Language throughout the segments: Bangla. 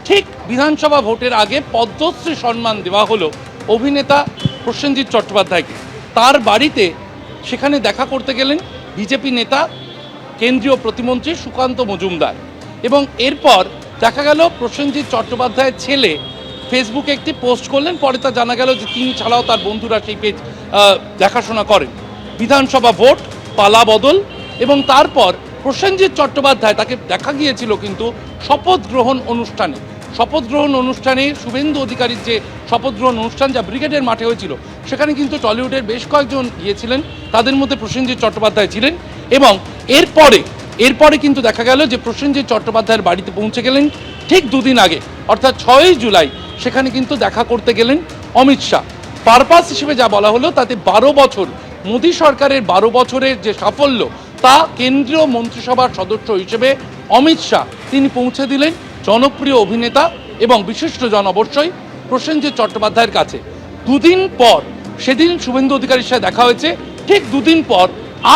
ঠিক বিধানসভা ভোটের আগে পদ্মশ্রী সম্মান দেওয়া হলো অভিনেতা প্রসেনজিৎ চট্টোপাধ্যায়কে। তার বাড়িতে সেখানে দেখা করতে গেলেন বিজেপি নেতা কেন্দ্রীয় প্রতিমন্ত্রী সুকান্ত মজুমদার। এবং এরপর দেখা গেল প্রসেনজিৎ চট্টোপাধ্যায়ের ছেলে ফেসবুকে একটি পোস্ট করলেন। পরে তা জানা গেল যে তিনি ছাড়াও তার বন্ধুরা সেই পেজ দেখাশোনা করেন। বিধানসভা ভোট, পালা বদল এবং তারপর প্রসেনজিৎ চট্টোপাধ্যায় তাকে দেখা গিয়েছিল কিন্তু শপথ গ্রহণ অনুষ্ঠানে। শপথ গ্রহণ অনুষ্ঠানে শুভেন্দু অধিকারীর যে শপথ গ্রহণ অনুষ্ঠান যা ব্রিগেডের মাঠে হয়েছিল, সেখানে কিন্তু টলিউডের বেশ কয়েকজন গিয়েছিলেন, তাদের মধ্যে প্রসেনজিৎ চট্টোপাধ্যায় ছিলেন। এবং এরপরে কিন্তু দেখা গেল যে প্রসেনজিৎ চট্টোপাধ্যায়ের বাড়িতে পৌঁছে গেলেন ঠিক দুদিন আগে, অর্থাৎ 6ই জুলাই সেখানে কিন্তু দেখা করতে গেলেন অমিত শাহ। পারপাস হিসেবে যা বলা হলো তাতে 12 বছর মোদী সরকারের 12 বছরের যে সাফল্য তা কেন্দ্রীয় মন্ত্রিসভার সদস্য হিসেবে অমিত শাহ তিনি পৌঁছে দিলেন জনপ্রিয় অভিনেতা এবং বিশিষ্টজন অবশ্যই প্রসেনজিৎ চট্টোপাধ্যায়ের কাছে। দুদিন পর, সেদিন শুভেন্দু অধিকারীর সাথে দেখা হয়েছে, ঠিক দুদিন পর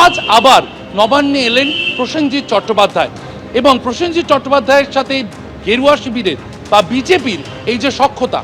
আজ আবার নবান্নে এলেন প্রসেনজিৎ চট্টোপাধ্যায়। এবং প্রসেনজিৎ চট্টোপাধ্যায়ের সাথে গেরুয়া শিবিরের বা বিজেপির এই যে সখ্যতা,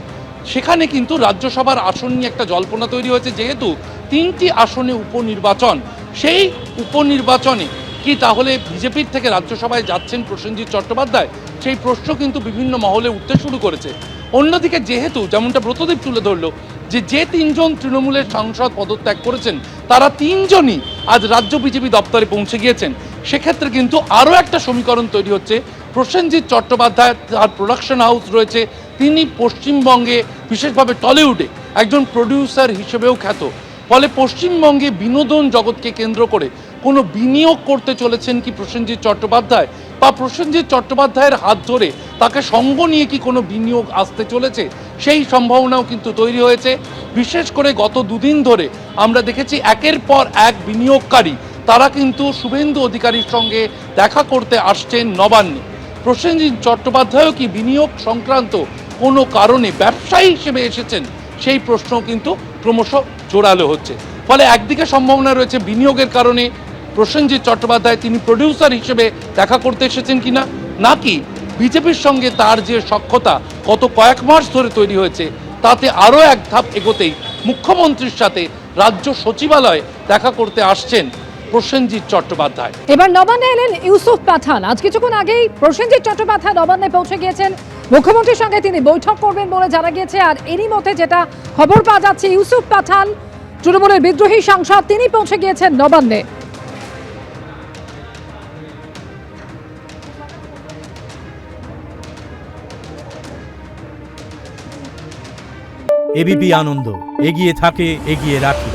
সেখানে কিন্তু রাজ্যসভার আসন নিয়ে একটা জল্পনা তৈরি হয়েছে। যেহেতু 3টি আসনে উপনির্বাচন, সেই উপনির্বাচনে কি তাহলে বিজেপির থেকে রাজ্যসভায় যাচ্ছেন প্রসেনজিৎ চট্টোপাধ্যায়, সেই প্রশ্ন কিন্তু বিভিন্ন মহলে উঠতে শুরু করেছে। অন্যদিকে যেহেতু যেমনটা ব্রতদীপ তুলে ধরল যে 3জন তৃণমূলের সাংসদ পদত্যাগ করেছেন, তারা 3জনই আজ রাজ্য বিজেপি দপ্তরে পৌঁছে গিয়েছেন, সেক্ষেত্রে কিন্তু আরও একটা সমীকরণ তৈরি হচ্ছে। প্রসেনজিৎ চট্টোপাধ্যায়, তার প্রোডাকশন হাউস রয়েছে, তিনি পশ্চিমবঙ্গে বিশেষভাবে টলিউডে একজন প্রডিউসার হিসেবেও খ্যাত। ফলে পশ্চিমবঙ্গে বিনোদন জগৎকে কেন্দ্র করে কোনো বিনিয়োগ করতে চলেছেন কি প্রসেনজিৎ চট্টোপাধ্যায়, বা প্রসেনজিৎ চট্টোপাধ্যায়ের হাত ধরে তাকে সঙ্গ নিয়ে কি কোনো বিনিয়োগ আসতে চলেছে, সেই সম্ভাবনাও কিন্তু তৈরি হয়েছে। বিশেষ করে গত দুদিন ধরে আমরা দেখেছি একের পর এক বিনিয়োগকারী তারা কিন্তু শুভেন্দু অধিকারীর সঙ্গে দেখা করতে আসছেন নবান্নে। প্রসেনজিৎ চট্টোপাধ্যায়ও কি বিনিয়োগ সংক্রান্ত কোনো কারণে ব্যবসায়ী হিসেবে এসেছেন, সেই প্রশ্ন কিন্তু ক্রমশ জোরালো হচ্ছে। ফলে একদিকে সম্ভাবনা রয়েছে বিনিয়োগের কারণে প্রসেনজিৎ চট্টোপাধ্যায় তিনি প্রডিউসার হিসেবে দেখা করতে এসেছেন কিনা, নাকি বিজেপির সঙ্গে তার যে সখ্যতা গত কয়েক মাস ধরে তৈরি হয়েছে তাতে আরও এক ধাপ এগোতেই মুখ্যমন্ত্রীর সাথে রাজ্য সচিবালয়ে দেখা করতে আসছেন প্রসেনজিৎ চট্টোপাধ্যায়। এবার নবান্নে এলেন ইউসুফ পাঠান। আজ কিছুক্ষণ আগেই প্রসেনজিৎ চট্টোপাধ্যায় নবান্নে পৌঁছে গিয়েছেন, মুখ্যমন্ত্রীর সঙ্গে তিনি বৈঠক করবেন বলে জানা গিয়েছে। আর এরই মধ্যে যেটা খবর পাওয়া যাচ্ছে, ইউসুফ পাঠান তৃণমূলের বিদ্রোহী সাংসদ, তিনি পৌঁছে গিয়েছেন নবান্নে। এবিপি আনন্দ, এগিয়ে থাকে, এগিয়ে রাখে।